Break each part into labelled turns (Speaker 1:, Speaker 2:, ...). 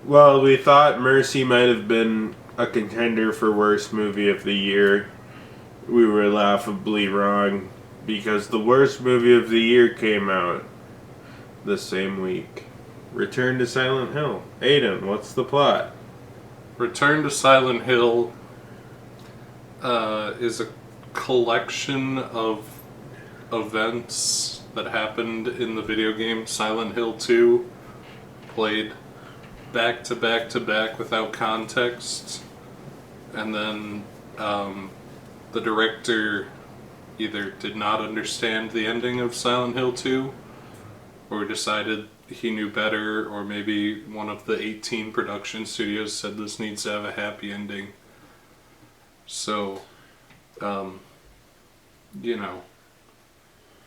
Speaker 1: Well, we thought Mercy might have been a contender for worst movie of the year. We were laughably wrong because the worst movie of the year came out the same week. Return to Silent Hill. Aiden, what's the plot?
Speaker 2: Return to Silent Hill is a collection of events that happened in the video game Silent Hill 2, played back to back to back without context, and then the director either did not understand the ending of Silent Hill 2 or decided he knew better, or maybe one of the 18 production studios said this needs to have a happy ending. So,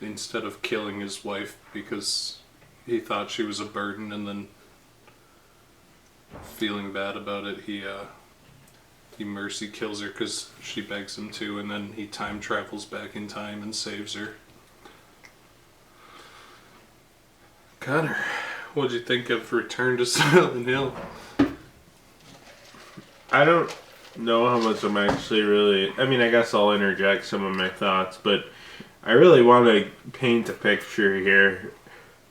Speaker 2: instead of killing his wife because he thought she was a burden and then feeling bad about it, he mercy kills her because she begs him to, and then he time travels back in time and saves her. Connor, what'd you think of Return to Silent Hill?
Speaker 1: I don't know how much I'm actually really... I mean, I guess I'll interject some of my thoughts, but I really want to paint a picture here.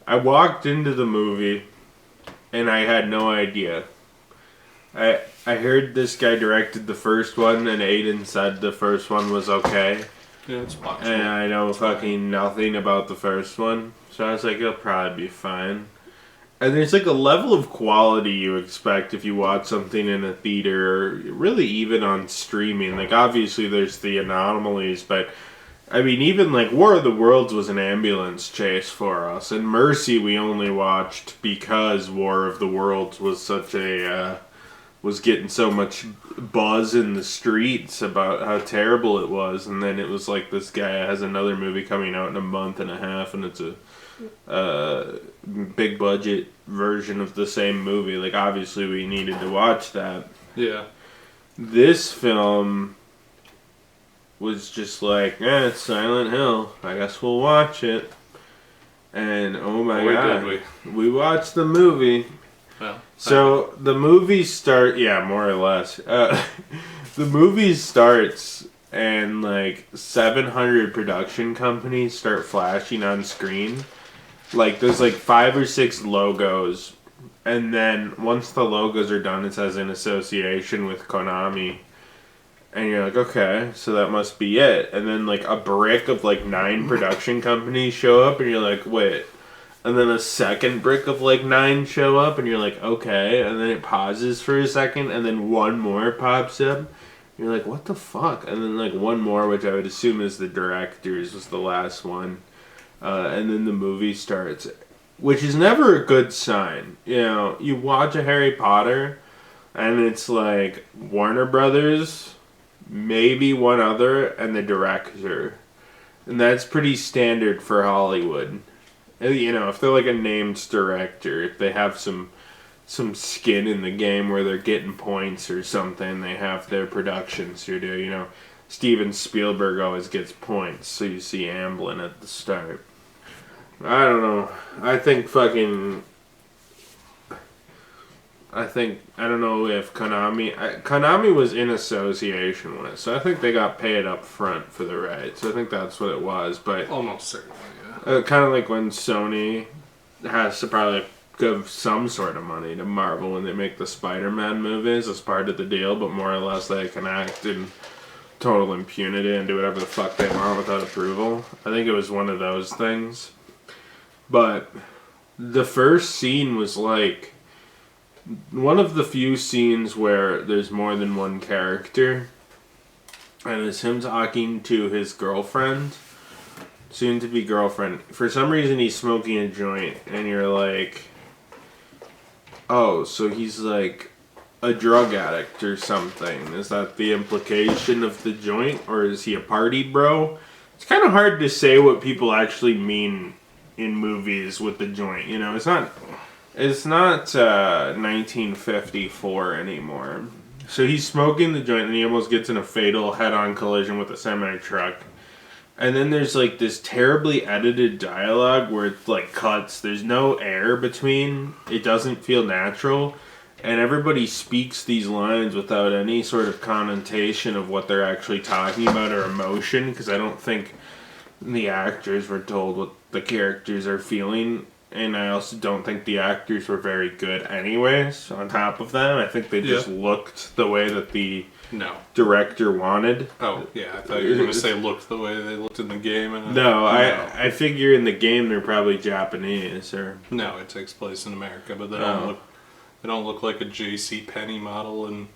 Speaker 1: I walked into the movie and I had no idea. I heard this guy directed the first one, and Aiden said the first one was okay.
Speaker 2: Yeah, it's watchable.
Speaker 1: And I know fucking nothing about the first one, so I was like, it'll probably be fine. And there's like a level of quality you expect if you watch something in a theater, or really even on streaming. Like, obviously there's the anomalies, but I mean, even like War of the Worlds was an ambulance chase for us, and Mercy we only watched because War of the Worlds was such a was getting so much buzz in the streets about how terrible it was, and then it was like this guy has another movie coming out in a month and a half, and it's a big budget version of the same movie. Like, obviously we needed to watch that.
Speaker 2: Yeah.
Speaker 1: This film was just like, it's Silent Hill. I guess we'll watch it. And oh my god,
Speaker 2: did
Speaker 1: we watched the movie.
Speaker 2: Well,
Speaker 1: so the movie more or less. The movie starts and like 700 production companies start flashing on screen. Like there's like 5 or 6 logos, and then once the logos are done, it says in association with Konami. And you're like, okay, so that must be it. And then like a brick of like 9 production companies show up, and you're like, wait. And then a second brick of like 9 show up, and you're like, okay. And then it pauses for a second, and then one more pops up. You're like, what the fuck? And then like one more, which I would assume is the director's, was the last one. And then the movie starts, which is never a good sign. You know, you watch a Harry Potter, and it's like Warner Brothers, maybe one other, and the director. And that's pretty standard for Hollywood. You know, if they're like a named director, if they have some skin in the game where they're getting points or something, they have their production studio. You know, Steven Spielberg always gets points, so you see Amblin at the start. I don't know. I don't know if Konami was in association with it, so I think they got paid up front for the rights. I think that's what it was, but
Speaker 2: almost certainly,
Speaker 1: yeah. Kind of like when Sony has to probably give some sort of money to Marvel when they make the Spider-Man movies as part of the deal, but more or less they can act in total impunity and do whatever the fuck they want without approval. I think it was one of those things. But the first scene was like one of the few scenes where there's more than one character, and it's him talking to his girlfriend, soon to be girlfriend. For some reason he's smoking a joint, and you're like, oh, so he's like a drug addict or something. Is that the implication of the joint, or is he a party bro? It's kind of hard to say what people actually mean in movies with the joint. You know, it's not 1954 anymore. So he's smoking the joint, and he almost gets in a fatal head-on collision with a semi-truck. And then there's like this terribly edited dialogue where it like cuts. There's no air between. It doesn't feel natural. and everybody speaks these lines without any sort of connotation of what they're actually talking about or emotion, because I don't think the actors were told what the characters are feeling, and I also don't think the actors were very good anyways, on top of that. I think they just looked the way that the director wanted.
Speaker 2: Oh, yeah, I thought you were going to say looked the way they looked in the game. And
Speaker 1: no, I figure in the game they're probably Japanese, or...
Speaker 2: No, it takes place in America, but they don't look like a J.C. Penney model and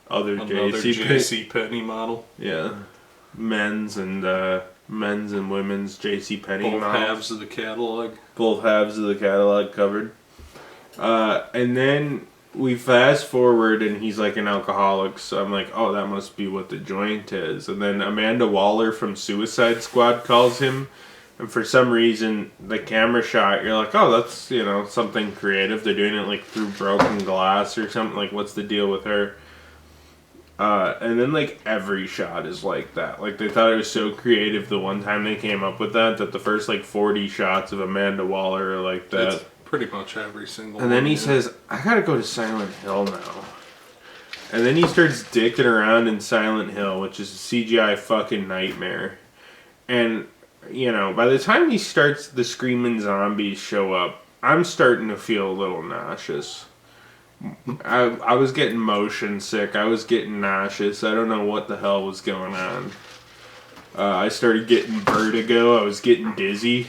Speaker 1: another
Speaker 2: J.C. Penney model.
Speaker 1: Yeah. Men's and women's J.C. Penney
Speaker 2: Both
Speaker 1: models.
Speaker 2: halves of the catalog.
Speaker 1: Both halves of the catalog covered. And then we fast forward and he's like an alcoholic, so I'm like, oh, that must be what the joint is. And then Amanda Waller from Suicide Squad calls him, and for some reason the camera shot, you're like, oh, that's, something creative. They're doing it like through broken glass or something. Like, what's the deal with her? And then like every shot is like that. Like, they thought it was so creative the one time they came up with that the first like 40 shots of Amanda Waller are like that.
Speaker 2: It's pretty much every single
Speaker 1: and then he says, I gotta go to Silent Hill now. And then he starts dicking around in Silent Hill, which is a CGI fucking nightmare. And, by the time he starts, the screaming zombies show up, I'm starting to feel a little nauseous. I was getting motion sick. I was getting nauseous. I don't know what the hell was going on. I started getting vertigo. I was getting dizzy.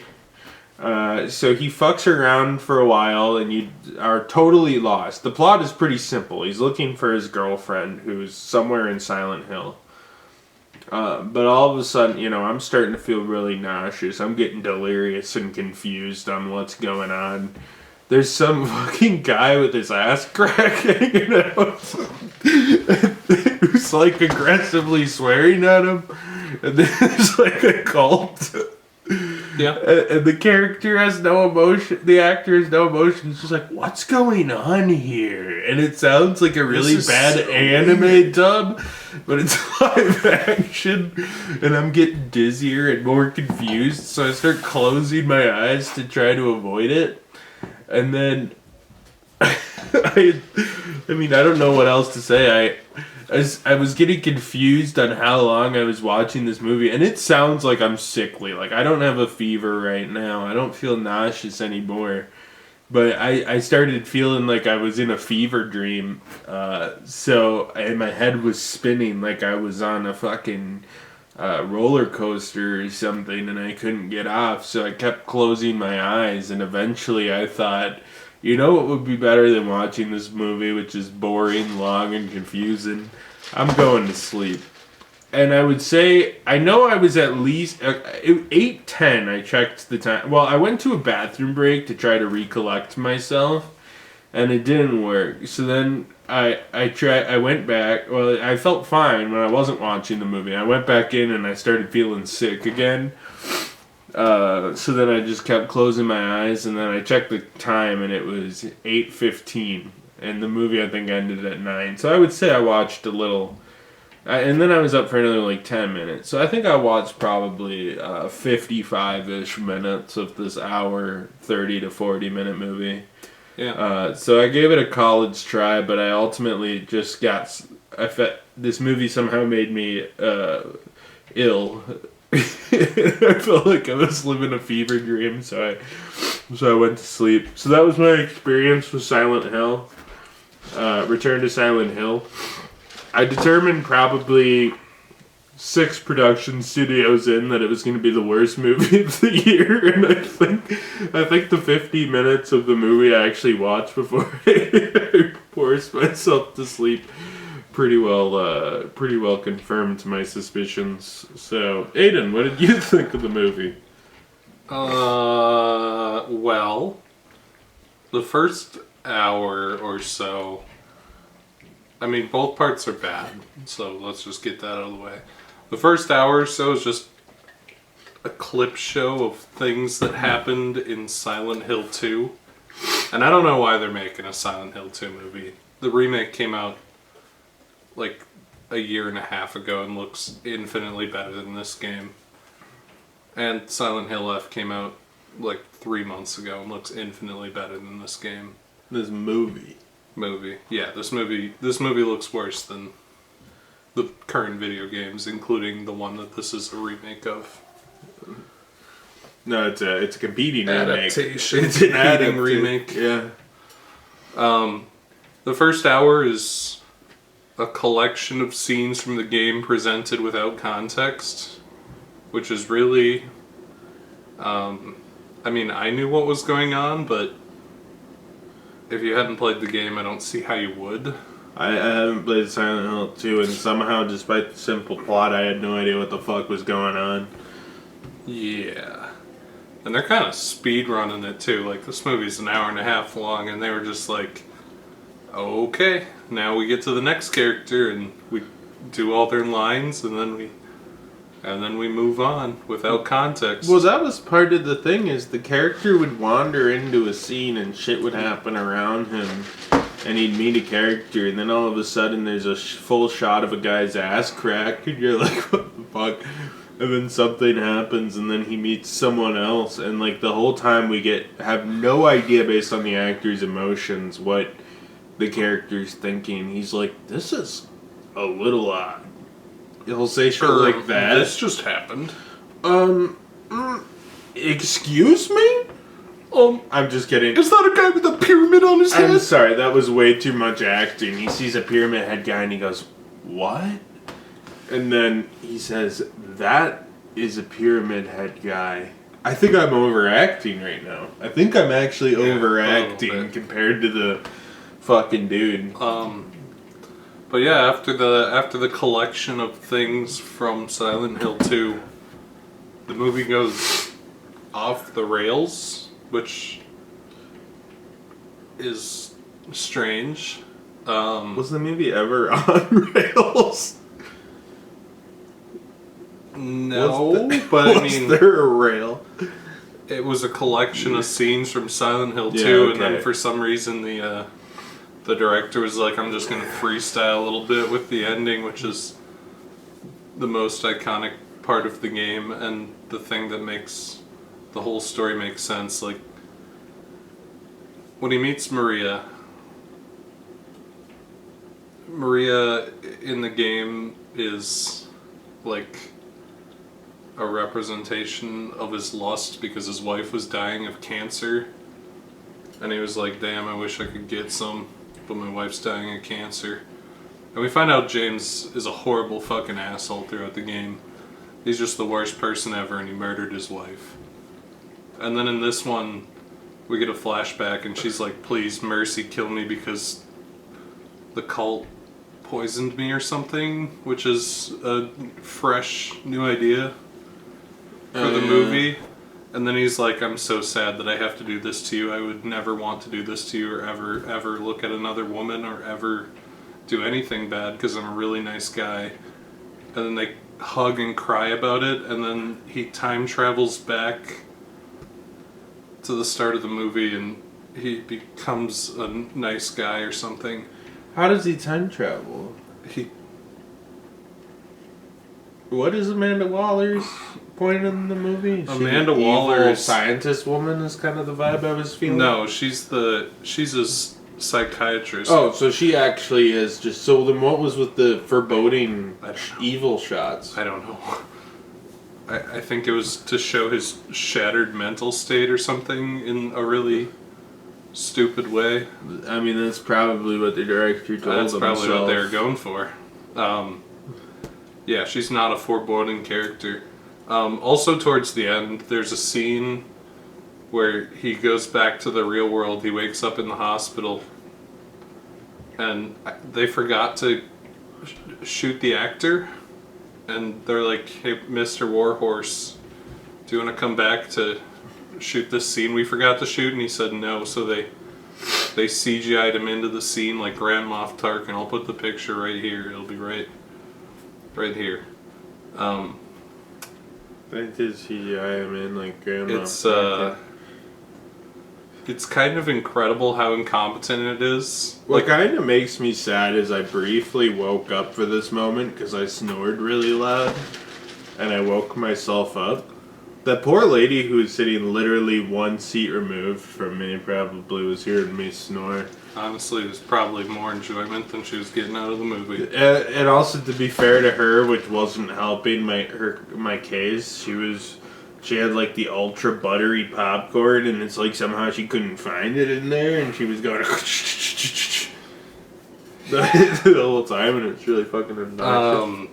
Speaker 1: So he fucks around for a while and you are totally lost. The plot is pretty simple. He's looking for his girlfriend who's somewhere in Silent Hill. But all of a sudden, I'm starting to feel really nauseous. I'm getting delirious and confused on what's going on. There's some fucking guy with his ass crack hanging out who's like aggressively swearing at him. And then there's like a cult.
Speaker 2: Yeah.
Speaker 1: And the character has no emotion. The actor has no emotion. It's just like, what's going on here? And it sounds like a really bad anime dub, but it's live action. And I'm getting dizzier and more confused. So I start closing my eyes to try to avoid it. And then, I don't know what else to say. I was getting confused on how long I was watching this movie, and it sounds like I'm sickly. Like, I don't have a fever right now. I don't feel nauseous anymore. But I started feeling like I was in a fever dream. And my head was spinning like I was on a fucking roller coaster or something, and I couldn't get off. So I kept closing my eyes, and eventually I thought, what would be better than watching this movie, which is boring, long, and confusing? I'm going to sleep. And I would say, I know I was at least 8:10. I checked the time. Well, I went to a bathroom break to try to recollect myself, and it didn't work. So then I went back. Well, I felt fine when I wasn't watching the movie. I went back in and I started feeling sick again. So then I just kept closing my eyes, and then I checked the time, and it was 8:15, and the movie I think ended at 9. So I would say I watched a little, and then I was up for another like 10 minutes. So I think I watched probably 55-ish minutes of this hour, 30 to 40 minute movie.
Speaker 2: Yeah.
Speaker 1: So I gave it a college try, but I ultimately just this movie somehow made me ill. I felt like I was living a fever dream, so I went to sleep. So that was my experience with Silent Hill. Return to Silent Hill. I determined probably 6 production studios in that it was going to be the worst movie of the year, and I think the 50 minutes of the movie I actually watched before I forced myself to sleep pretty well confirmed my suspicions. So, Aiden, what did you think of the movie?
Speaker 2: Well, the first hour or so, both parts are bad, so let's just get that out of the way. The first hour or so is just a clip show of things that happened in Silent Hill 2. And I don't know why they're making a Silent Hill 2 movie. The remake came out like a year and a half ago and looks infinitely better than this game. And Silent Hill F came out like 3 months ago and looks infinitely better than this game.
Speaker 1: This movie.
Speaker 2: movie. Yeah, this movie looks worse than the current video games, including the one that this is a remake of.
Speaker 1: No, it's a competing
Speaker 2: Adaptation.
Speaker 1: remake. It's an
Speaker 2: Competing remake.
Speaker 1: Yeah.
Speaker 2: The first hour is a collection of scenes from the game presented without context, which is really... I mean, I knew what was going on, but if you hadn't played the game, I don't see how you would.
Speaker 1: I haven't played Silent Hill 2, and somehow, despite the simple plot, I had no idea what the fuck was going on.
Speaker 2: Yeah. And they're kind of speed running it too. Like, this movie's an hour and a half long, and they were just like, okay, now we get to the next character, and we do all their lines, and then we move on without context.
Speaker 1: Well, that was part of the thing, is the character would wander into a scene and shit would happen around him, and he'd meet a character, and then all of a sudden there's a full shot of a guy's ass crack, and you're like, what the fuck? And then something happens, and then he meets someone else, and like the whole time we have no idea based on the actor's emotions what the character's thinking. He's like, this is a little odd. He'll say shit like that.
Speaker 2: This just happened.
Speaker 1: Excuse me? I'm just kidding.
Speaker 2: Is that a guy with a pyramid on his head?
Speaker 1: I'm sorry, that was way too much acting. He sees a pyramid head guy and he goes, what? And then he says, that is a pyramid head guy. I think I'm overacting right now. I think I'm actually overacting compared to the fucking dude.
Speaker 2: But yeah, after the collection of things from Silent Hill 2, the movie goes off the rails, which is strange.
Speaker 1: Was the movie ever on rails?
Speaker 2: No, but I mean,
Speaker 1: was there a rail?
Speaker 2: It was a collection of scenes from Silent Hill 2,
Speaker 1: okay.
Speaker 2: And then for some reason the director was like, I'm just going to freestyle a little bit with the ending, which is the most iconic part of the game and the thing that makes the whole story make sense. Like, when he meets Maria in the game is like a representation of his lust because his wife was dying of cancer, and he was like, damn, I wish I could get some, but my wife's dying of cancer. And we find out James is a horrible fucking asshole throughout the game. He's just the worst person ever, and he murdered his wife. And then in this one, we get a flashback, and she's like, please, mercy, kill me because the cult poisoned me or something, which is a fresh new idea for the movie. And then he's like, I'm so sad that I have to do this to you. I would never want to do this to you or ever look at another woman or ever do anything bad because I'm a really nice guy. And then they hug and cry about it, and then he time travels back to the start of the movie and he becomes a nice guy or something.
Speaker 1: How does he time travel? What is Amanda Waller's point in the movie?
Speaker 2: Amanda Waller's
Speaker 1: scientist woman is kind of the vibe I was feeling.
Speaker 2: No, she's a psychiatrist.
Speaker 1: Oh, so she actually is just. So then, what was with the foreboding evil shots?
Speaker 2: I don't know. I think it was to show his shattered mental state or something in a really stupid way.
Speaker 1: I mean, that's probably what the director told them.
Speaker 2: That's probably what they were going for. Yeah, she's not a foreboding character. Also, towards the end, there's a scene where he goes back to the real world. He wakes up in the hospital, and they forgot to shoot the actor. And they're like, hey, Mr. Warhorse, do you want to come back to shoot this scene we forgot to shoot? And he said no, so they CGI'd him into the scene like Grand Moff Tarkin. I'll put the picture right here. It'll be right here.
Speaker 1: They did CGI him in like Grand Moff Tarkin.
Speaker 2: It's kind of incredible how incompetent it is.
Speaker 1: What kind of makes me sad is I briefly woke up for this moment because I snored really loud, and I woke myself up. The poor lady who was sitting literally one seat removed from me probably was hearing me snore.
Speaker 2: Honestly, it was probably more enjoyment than she was getting out of the movie.
Speaker 1: And also, to be fair to her, which wasn't helping my case, she had like the ultra buttery popcorn, and it's like somehow she couldn't find it in there, and she was going the whole time, and it's really fucking obnoxious.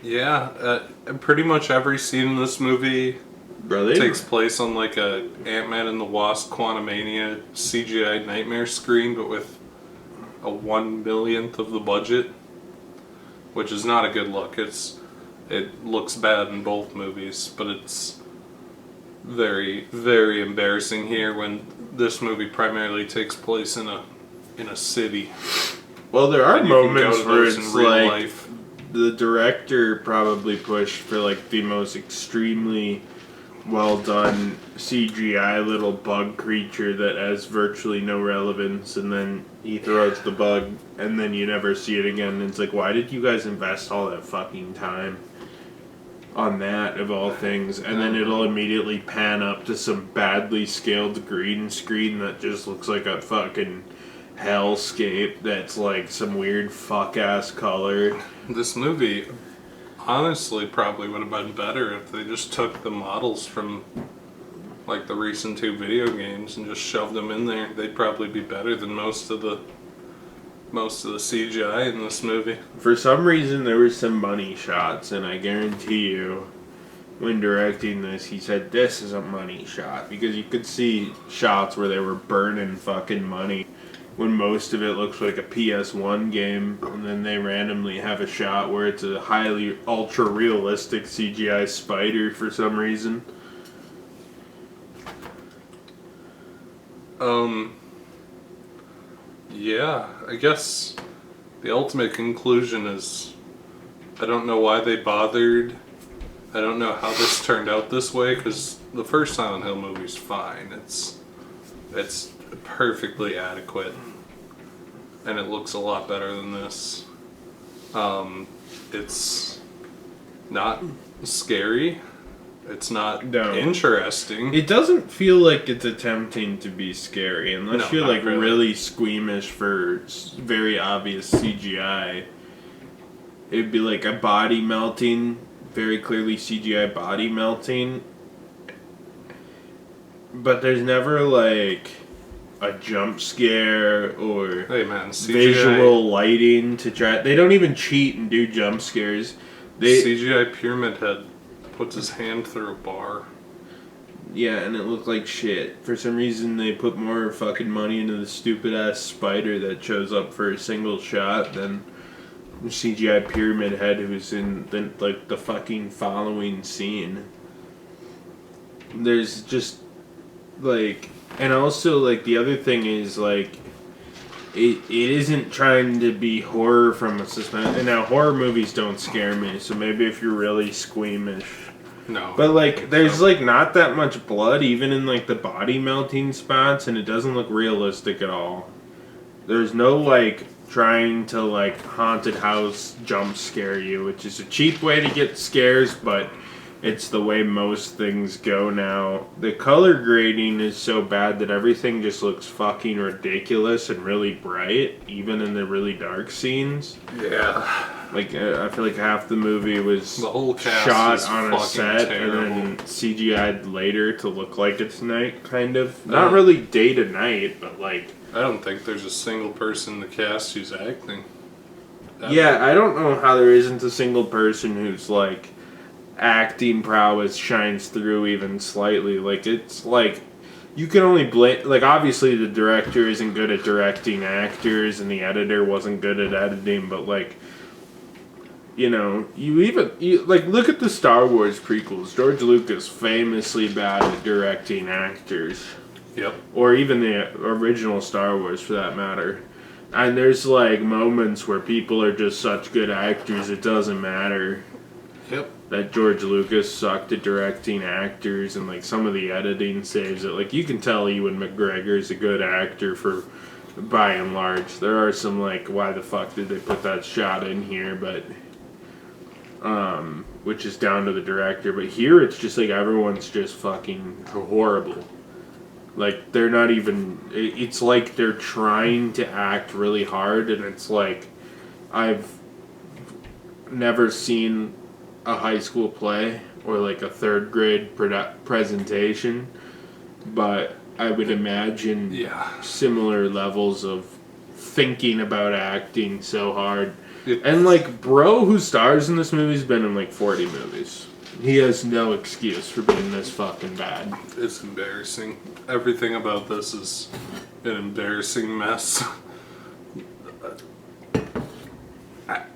Speaker 2: Yeah, pretty much every scene in this movie
Speaker 1: Bro,
Speaker 2: takes place on like a Ant-Man and the Wasp Quantumania CGI nightmare screen, but with a 1/1,000,000th of the budget, which is not a good look. It looks bad in both movies, but it's very, very embarrassing here when this movie primarily takes place in a city.
Speaker 1: Well, there are
Speaker 2: And you can go
Speaker 1: moments
Speaker 2: to
Speaker 1: where
Speaker 2: those
Speaker 1: it's
Speaker 2: in real
Speaker 1: like
Speaker 2: life.
Speaker 1: the director probably pushed for like the most extremely well done CGI little bug creature that has virtually no relevance, and then he throws the bug and then you never see it again, and it's like, why did you guys invest all that fucking time on that of all things? And then it'll immediately pan up to some badly scaled green screen that just looks like a fucking hellscape that's like some weird fuck ass color.
Speaker 2: This movie honestly probably would have been better if they just took the models from like the recent 2 video games and just shoved them in there. They'd probably be better than most of the CGI in this movie.
Speaker 1: For some reason there were some money shots, and I guarantee you when directing this he said this is a money shot, because you could see shots where they were burning fucking money when most of it looks like a PS1 game, and then they randomly have a shot where it's a highly ultra realistic CGI spider for some reason.
Speaker 2: Yeah, I guess the ultimate conclusion is I don't know why they bothered. I don't know how this turned out this way, because the first Silent Hill movie's fine. It's perfectly adequate, and it looks a lot better than this. It's not scary. It's not
Speaker 1: No.
Speaker 2: interesting.
Speaker 1: It doesn't feel like it's attempting to be scary unless
Speaker 2: No,
Speaker 1: you're
Speaker 2: not
Speaker 1: like
Speaker 2: really.
Speaker 1: really squeamish for very obvious CGI. It'd be like a body melting, very clearly CGI body melting. But there's never like a jump scare or
Speaker 2: Hey man, CGI,
Speaker 1: visual lighting to try. They don't even cheat and do jump scares.
Speaker 2: CGI Pyramid Head puts his hand through a bar.
Speaker 1: Yeah, and it looked like shit. For some reason, they put more fucking money into the stupid ass spider that shows up for a single shot than the CGI Pyramid Head who's in the fucking following scene. There's just like, and also like the other thing is like, it isn't trying to be horror from a suspense. And now horror movies don't scare me, so maybe if you're really squeamish.
Speaker 2: No.
Speaker 1: But like, there's like not that much blood even in like the body melting spots, and it doesn't look realistic at all. There's no like trying to like haunted house jump scare you, which is a cheap way to get scares, but it's the way most things go now. The color grading is so bad that everything just looks fucking ridiculous and really bright, even in the really dark scenes.
Speaker 2: Yeah.
Speaker 1: Like, I feel like half the movie was
Speaker 2: The whole cast
Speaker 1: shot
Speaker 2: is
Speaker 1: on a
Speaker 2: fucking
Speaker 1: set
Speaker 2: terrible.
Speaker 1: and then CGI'd later to look like it's night, kind of. Not really day to night, but like...
Speaker 2: I don't think there's a single person in the cast who's acting.
Speaker 1: Yeah, I don't know how there isn't a single person who's like acting prowess shines through even slightly. Like, it's like you can only blame, like, obviously the director isn't good at directing actors and the editor wasn't good at editing, but like, you know, you like, look at the Star Wars prequels. George Lucas famously bad at directing actors.
Speaker 2: Yep.
Speaker 1: Or even the original Star Wars, for that matter. And there's like moments where people are just such good actors, it doesn't matter
Speaker 2: Yep.
Speaker 1: that George Lucas sucked at directing actors, and like some of the editing saves it. Like, you can tell Ewan McGregor's a good actor for, by and large. There are some like, why the fuck did they put that shot in here? But which is down to the director. But here it's just like everyone's just fucking horrible. Like they're not even. It's like they're trying to act really hard, and it's like I've never seen a high school play or like a third grade presentation, but I would imagine similar levels of thinking about acting so hard. And like bro who stars in this movie has been in like 40 movies. He has no excuse for being this fucking bad.
Speaker 2: It's embarrassing. Everything about this is an embarrassing mess.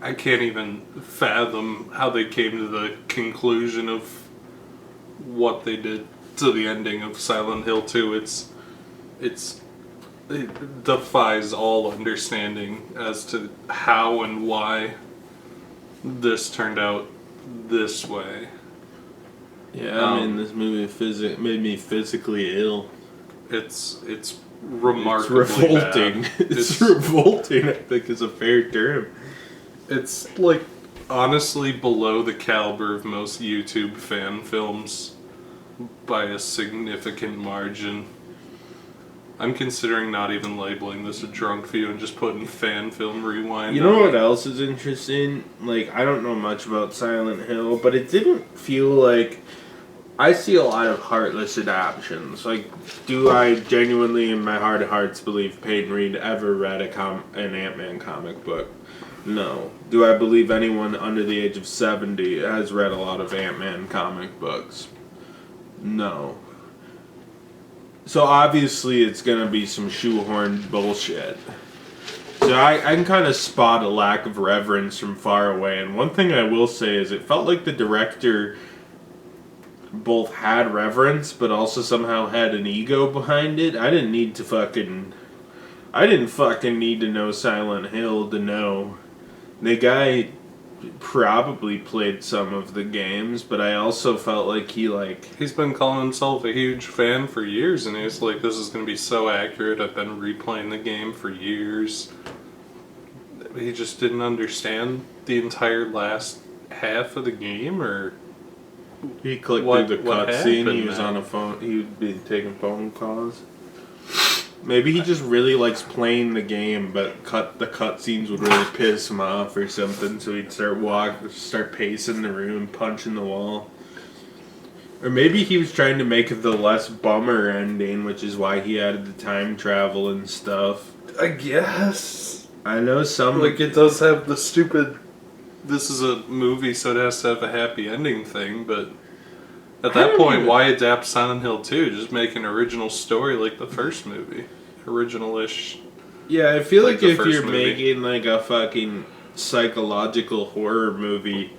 Speaker 2: I can't even fathom how they came to the conclusion of what they did to the ending of Silent Hill 2. It defies all understanding as to how and why this turned out this way.
Speaker 1: Yeah, I mean, this movie made me physically ill.
Speaker 2: It's remarkably
Speaker 1: revolting.
Speaker 2: bad.
Speaker 1: It's revolting, I think is a fair term.
Speaker 2: It's like honestly below the caliber of most YouTube fan films by a significant margin. I'm considering not even labeling this a Drunvkiew and just putting fan film rewind.
Speaker 1: You know what else is interesting? Like, I don't know much about Silent Hill, but it didn't feel like... I see a lot of heartless adaptions. Like, do I genuinely, in my heart of hearts, believe Peyton Reed ever read an Ant-Man comic book? No. Do I believe anyone under the age of 70 has read a lot of Ant-Man comic books? No. So obviously it's gonna be some shoehorned bullshit. So I can kind of spot a lack of reverence from far away. And one thing I will say is it felt like the director both had reverence, but also somehow had an ego behind it. I didn't fucking need to know Silent Hill to know. The guy probably played some of the games, but I also felt like
Speaker 2: he's been calling himself a huge fan for years, and he's like, this is going to be so accurate, I've been replaying the game for years. He just didn't understand the entire last half of the game, or
Speaker 1: he clicked through the cutscene. He was on a phone. He would be taking phone calls. Maybe he just really likes playing the game, but the cutscenes would really piss him off or something. So he'd start pacing the room, punching the wall. Or maybe he was trying to make it the less bummer ending, which is why he added the time travel and stuff.
Speaker 2: I guess.
Speaker 1: I know some...
Speaker 2: Like, it does have the stupid... This is a movie, so it has to have a happy ending thing, but... At that point, why adapt Silent Hill 2? Just make an original story like the first movie. Original-ish.
Speaker 1: Yeah, I feel like if you're making, like, a fucking psychological horror movie...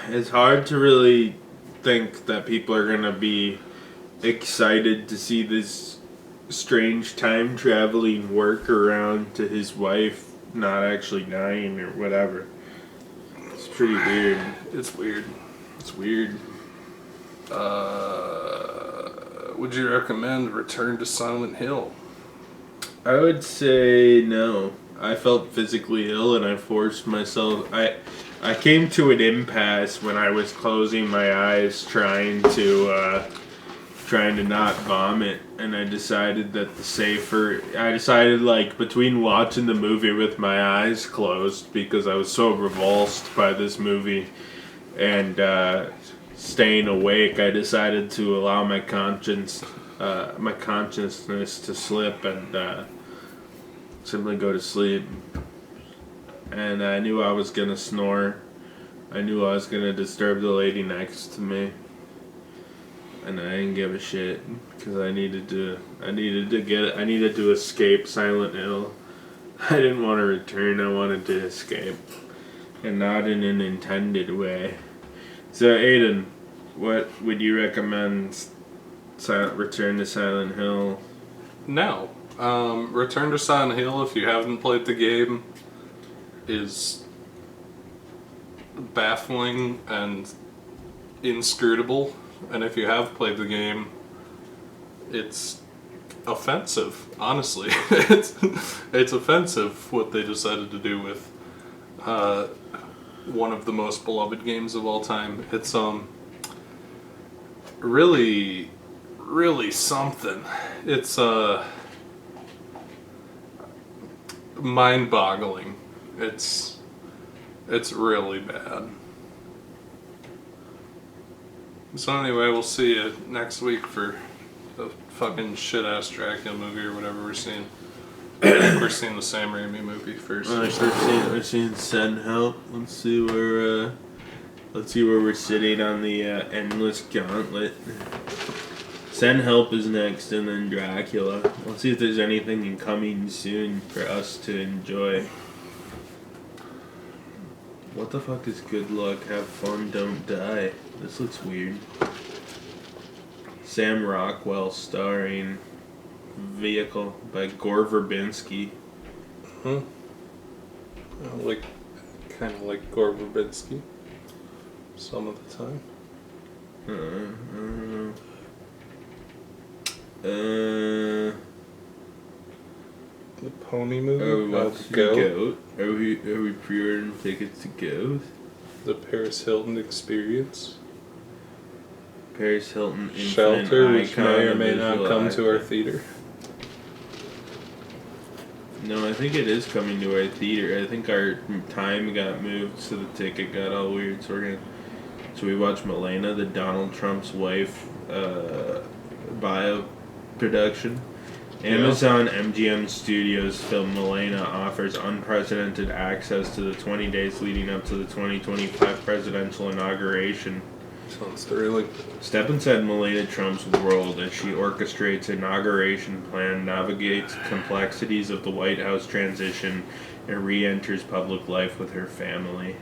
Speaker 1: It's hard to really think that people are gonna be excited to see this strange time traveling workaround to his wife not actually dying or whatever. It's pretty weird.
Speaker 2: It's weird.
Speaker 1: It's weird.
Speaker 2: Would you recommend Return to Silent Hill?
Speaker 1: I would say no. I felt physically ill and I forced myself. I came to an impasse when I was closing my eyes trying to not vomit, and I decided that between watching the movie with my eyes closed because I was so revulsed by this movie and staying awake, I decided to allow my consciousness to slip and simply go to sleep. And I knew I was gonna snore. I knew I was gonna disturb the lady next to me. And I didn't give a shit because I needed to escape Silent Hill. I didn't want to return. I wanted to escape, and not in an intended way. So, Aiden, what would you recommend? Return to Silent Hill?
Speaker 2: No. Return to Silent Hill, if you haven't played the game, is baffling and inscrutable. And if you have played the game, it's offensive, honestly. it's offensive what they decided to do with one of the most beloved games of all time. It's really, really something. It's mind-boggling. It's really bad. So anyway, we'll see you next week for the fucking shit-ass Dracula movie or whatever we're seeing. I think we're seeing the Sam Raimi movie first.
Speaker 1: We're seeing Send Help. Let's see where we're sitting on the endless gauntlet. Send Help is next, and then Dracula. Let's see if there's anything coming soon for us to enjoy. What the fuck is Good Luck? Have fun, don't die. This looks weird. Sam Rockwell starring Vehicle by Gore Verbinski.
Speaker 2: Kind of like Gore Verbinski. Some of the time.
Speaker 1: I don't know.
Speaker 2: The Pony movie.
Speaker 1: Are we watching Goat? Are we pre-ordering tickets to Goat?
Speaker 2: The Paris Hilton Experience.
Speaker 1: Paris Hilton Infinite
Speaker 2: Shelter, which
Speaker 1: Icon
Speaker 2: may or
Speaker 1: of
Speaker 2: may not
Speaker 1: Visual
Speaker 2: come
Speaker 1: Art.
Speaker 2: to our theater.
Speaker 1: No, I think it is coming to our theater. I think our time got moved, so the ticket got all weird. So we watch Milena, the Donald Trump's wife, bio production. Amazon MGM Studios film Milena offers unprecedented access to the 20 days leading up to the 2025 presidential inauguration.
Speaker 2: Sounds thrilling.
Speaker 1: Step inside Melania Trump's world as she orchestrates inauguration plan, navigates complexities of the White House transition, and re-enters public life with her family.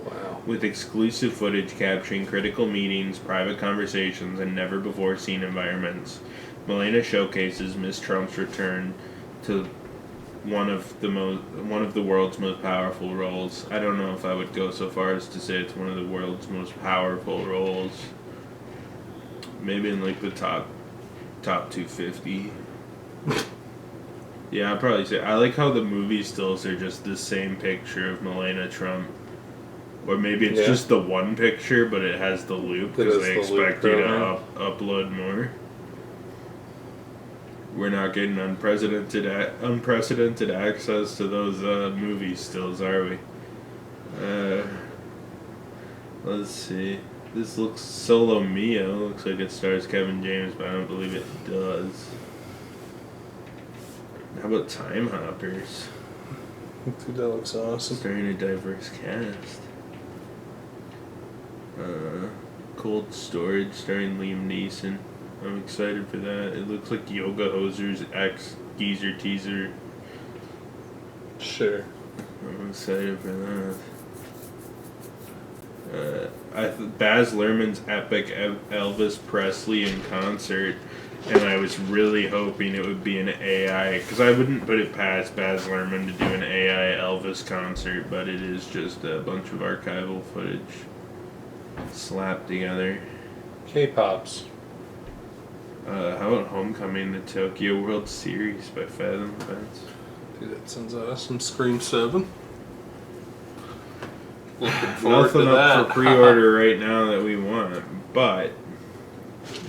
Speaker 2: Wow.
Speaker 1: With exclusive footage capturing critical meetings, private conversations, and never-before-seen environments, Melania showcases Miss Trump's return to one of the world's most powerful roles. I don't know if I would go so far as to say it's one of the world's most powerful roles. Maybe in like the top 250. Yeah, I'd probably say I like how the movie stills are just the same picture of Melania Trump. Or maybe it's just the one picture, but it has the loop because they expect you to upload more. We're not getting unprecedented access to those movie stills, are we? Let's see. This looks Solo Mio. Looks like it stars Kevin James, but I don't believe it does. How about Time Hoppers?
Speaker 2: Dude, that looks awesome.
Speaker 1: Starring a diverse cast. Cold Storage starring Liam Neeson. I'm excited for that. It looks like Yoga Hoser's ex geezer teaser.
Speaker 2: Sure.
Speaker 1: I'm excited for that. Baz Luhrmann's epic Elvis Presley in concert, and I was really hoping it would be an AI, because I wouldn't put it past Baz Luhrmann to do an AI Elvis concert, but it is just a bunch of archival footage slapped together.
Speaker 2: K-Pops.
Speaker 1: How about Homecoming, the Tokyo World Series by Fathom Events?
Speaker 2: Dude, that sounds awesome. Scream 7. Looking forward
Speaker 1: Nothing
Speaker 2: to
Speaker 1: up
Speaker 2: that.
Speaker 1: for pre-order right now that we want, but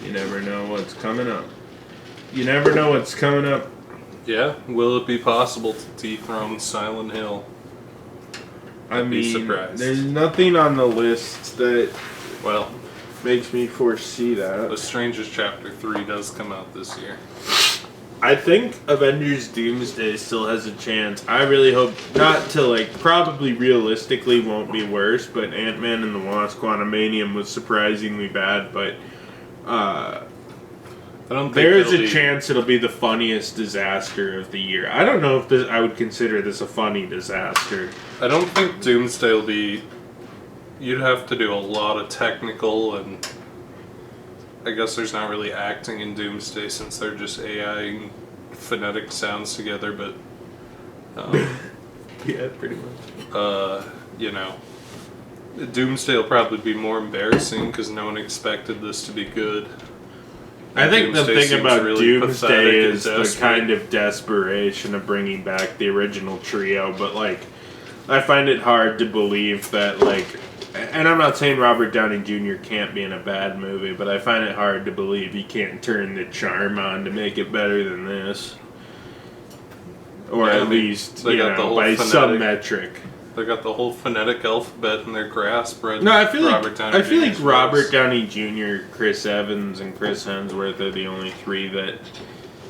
Speaker 1: you never know what's coming up.
Speaker 2: Yeah, will it be possible to dethrone Silent Hill?
Speaker 1: I
Speaker 2: I'd be
Speaker 1: mean,
Speaker 2: surprised.
Speaker 1: there's nothing on the list that
Speaker 2: Well,
Speaker 1: makes me foresee
Speaker 2: The
Speaker 1: that.
Speaker 2: Strangers Chapter 3 does come out this year.
Speaker 1: I think Avengers Doomsday still has a chance. I really hope not to, probably realistically won't be worse, but Ant-Man and the Wasp Quantumanium was surprisingly bad, but
Speaker 2: I don't think
Speaker 1: there is
Speaker 2: it'll
Speaker 1: a
Speaker 2: be-
Speaker 1: chance it'll be the funniest disaster of the year. I don't know if I would consider this a funny disaster.
Speaker 2: I don't think Doomsday will be... You'd have to do a lot of technical, and I guess there's not really acting in Doomsday since they're just AI phonetic sounds together, but
Speaker 1: Yeah, pretty much.
Speaker 2: Doomsday will probably be more embarrassing because no one expected this to be good.
Speaker 1: I think the
Speaker 2: Doomsday
Speaker 1: thing
Speaker 2: seems
Speaker 1: about
Speaker 2: really pathetic
Speaker 1: Doomsday
Speaker 2: and
Speaker 1: is the
Speaker 2: desperate.
Speaker 1: kind of desperation of bringing back the original trio, but I find it hard to believe that, like, and I'm not saying Robert Downey Jr. can't be in a bad movie, but I find it hard to believe he can't turn the charm on to make it better than this. Or at least,
Speaker 2: they got the whole
Speaker 1: by
Speaker 2: phonetic,
Speaker 1: some metric.
Speaker 2: They got the whole phonetic alphabet in their grasp, right?
Speaker 1: No, I feel like Robert Downey Jr., Chris Evans, and Chris Hemsworth are the only three that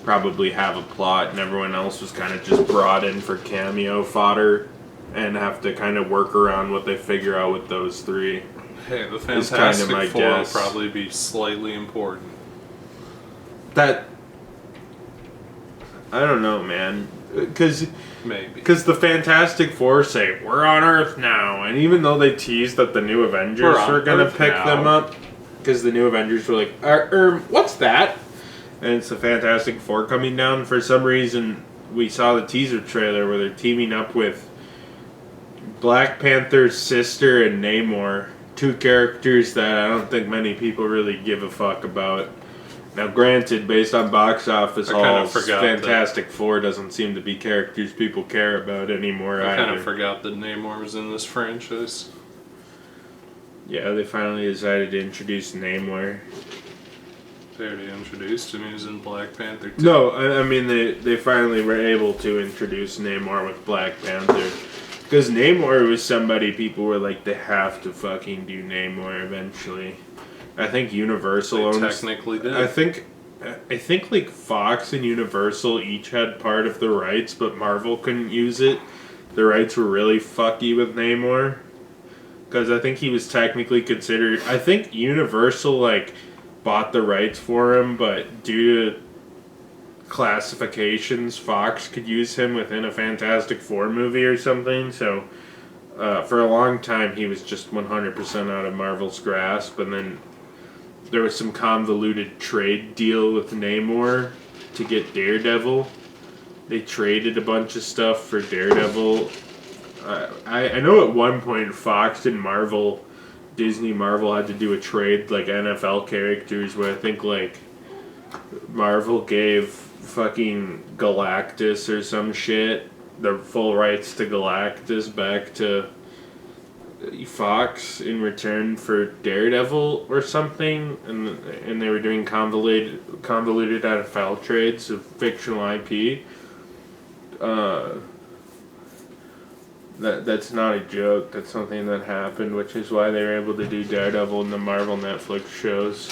Speaker 1: probably have a plot, and everyone else was kind of just brought in for cameo fodder and have to kind of work around what they figure out with those three.
Speaker 2: Hey, the Fantastic Four will probably be slightly important.
Speaker 1: That... I don't know, man. Because the Fantastic Four say, we're on Earth now. And even though they teased that the new Avengers were going to pick them up, because the new Avengers were like, what's that? And it's the Fantastic Four coming down. For some reason, we saw the teaser trailer where they're teaming up with Black Panther's sister and Namor. Two characters that I don't think many people really give a fuck about. Now, granted, based on box office hauls, Fantastic Four doesn't seem to be characters people care about anymore either.
Speaker 2: I kind of forgot that Namor was in this franchise.
Speaker 1: Yeah, they finally decided to introduce Namor.
Speaker 2: They already introduced him. He was in Black Panther 2.
Speaker 1: No, I mean, they finally were able to introduce Namor with Black Panther. Because Namor was somebody people were like, they have to fucking do Namor eventually. I think Universal owns...
Speaker 2: technically did.
Speaker 1: I think like Fox and Universal each had part of the rights, but Marvel couldn't use it. The rights were really fucky with Namor. Because I think he was technically considered... I think Universal, like, bought the rights for him, but due to classifications, Fox could use him within a Fantastic Four movie or something, so... for a long time, he was just 100% out of Marvel's grasp, and then... there was some convoluted trade deal with Namor to get Daredevil. They traded a bunch of stuff for Daredevil. I know at one point Fox and Disney Marvel had to do a trade like NFL characters where I think like Marvel gave fucking Galactus or some shit the full rights to Galactus back to Fox in return for Daredevil or something, and they were doing convoluted NFL trades of fictional IP. That's not a joke. That's something that happened, which is why they were able to do Daredevil in the Marvel Netflix shows.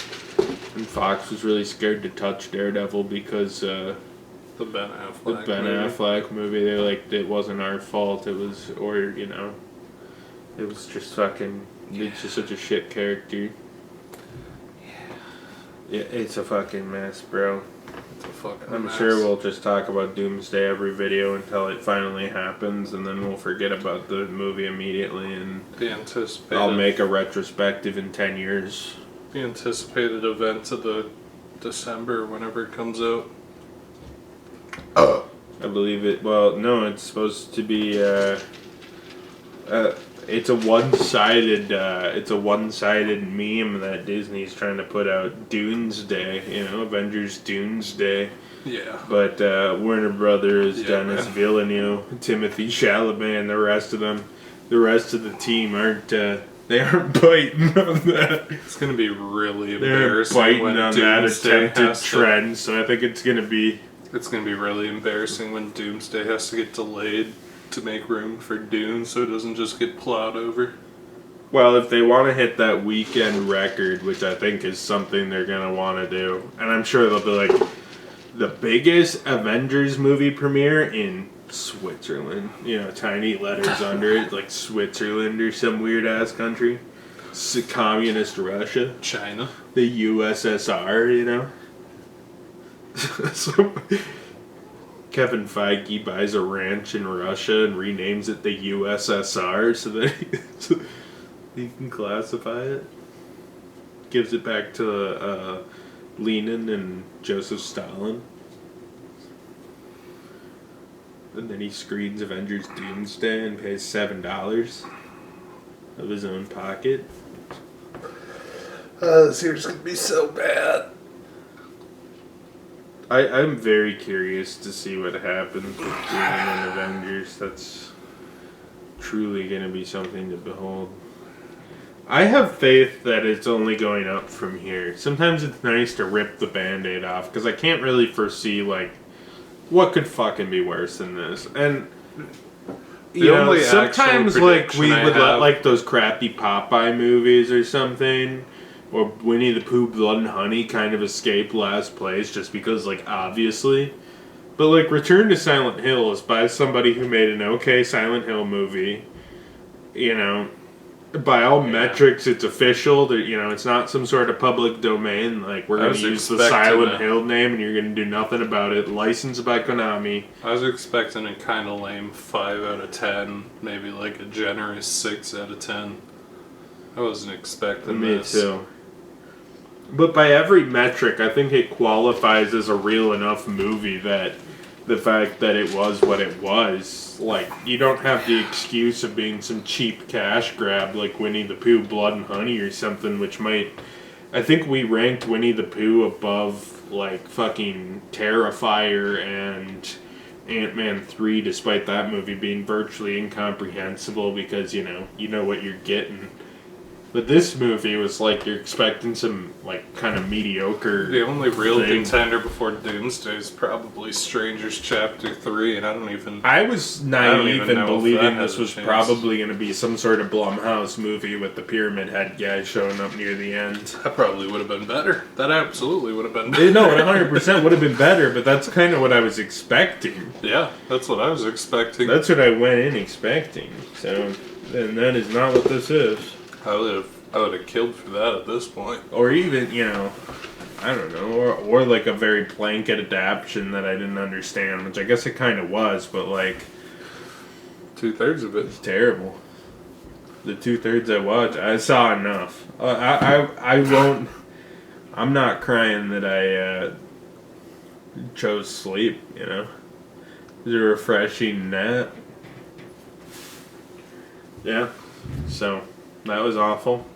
Speaker 1: And Fox was really scared to touch Daredevil because
Speaker 2: the Ben Affleck
Speaker 1: movie. They're like, it wasn't our fault. It was, it was just fucking... It's just such a shit character. Yeah, it's a fucking mess, bro.
Speaker 2: It's a fucking
Speaker 1: I'm
Speaker 2: mess.
Speaker 1: sure we'll just talk about Doomsday every video until it finally happens, and then we'll forget about the movie immediately, and I'll make a retrospective in 10 years.
Speaker 2: The anticipated event of the December, whenever it comes out.
Speaker 1: I believe it. Well, no, it's supposed to be... it's a one-sided meme that Disney's trying to put out. Doomsday, Avengers Doomsday.
Speaker 2: Yeah.
Speaker 1: But Warner Brothers, Denis Villeneuve, Timothy Chalamet, and the rest of the team aren't biting on that.
Speaker 2: It's gonna be really
Speaker 1: They're
Speaker 2: embarrassing
Speaker 1: biting
Speaker 2: when
Speaker 1: on
Speaker 2: Doomsday
Speaker 1: that attempted trend. So I think it's gonna be
Speaker 2: really embarrassing when Doomsday has to get delayed to make room for Dune so it doesn't just get plowed over.
Speaker 1: Well, if they want to hit that weekend record, which I think is something they're going to want to do, and I'm sure they'll be like, the biggest Avengers movie premiere in Switzerland. Tiny letters under it, like Switzerland or some weird-ass country. Communist Russia.
Speaker 2: China.
Speaker 1: The USSR, So... Kevin Feige buys a ranch in Russia and renames it the USSR so that he can classify it. Gives it back to Lenin and Joseph Stalin. And then he screens Avengers Doomsday and pays $7 of his own pocket.
Speaker 2: This year's gonna be so bad.
Speaker 1: I'm very curious to see what happens with Doom and Avengers. That's truly going to be something to behold. I have faith that it's only going up from here. Sometimes it's nice to rip the Band-Aid off, because I can't really foresee, like, what could fucking be worse than this. And, you know, sometimes, like, we would let, like, those crappy Popeye movies or something, or Winnie the Pooh, Blood and Honey kind of escape last place, just because, like, obviously. But, like, Return to Silent Hill is by somebody who made an okay Silent Hill movie, you know. By all metrics, it's official. You know, it's not some sort of public domain. Like, we're going to use the Silent Hill name, and you're going to do nothing about it. Licensed by Konami.
Speaker 2: I was expecting a kind of lame 5 out of 10, maybe like a generous 6 out of 10. I wasn't expecting this.
Speaker 1: Me too. But by every metric, I think it qualifies as a real enough movie that the fact that it was what it was, like, you don't have the excuse of being some cheap cash grab like Winnie the Pooh, Blood and Honey or something, which might... I think we ranked Winnie the Pooh above, like, fucking Terrifier and Ant-Man 3, despite that movie being virtually incomprehensible because, you know what you're getting. But this movie was like you're expecting some, like, kind of mediocre.
Speaker 2: The only real contender before Doomsday is probably Strangers Chapter 3, and I was naive in
Speaker 1: believing this was probably going to be some sort of Blumhouse movie with the Pyramid Head guy showing up near the end.
Speaker 2: That probably would have been better. That absolutely would have been better.
Speaker 1: No, it 100% would have been better, but that's kind of what I was expecting.
Speaker 2: Yeah, that's what I was expecting.
Speaker 1: That's what I went in expecting. So, and that is not what this is.
Speaker 2: I would have killed for that at this point.
Speaker 1: Or even, you know, I don't know, or like a very blanket adaptation that I didn't understand, which I guess it kind of was, but like
Speaker 2: 2/3 of it.
Speaker 1: It's terrible. The 2/3 I watched, I saw enough. I won't. I'm not crying that I chose sleep. You know, it's a refreshing nap. Yeah, so. That was awful.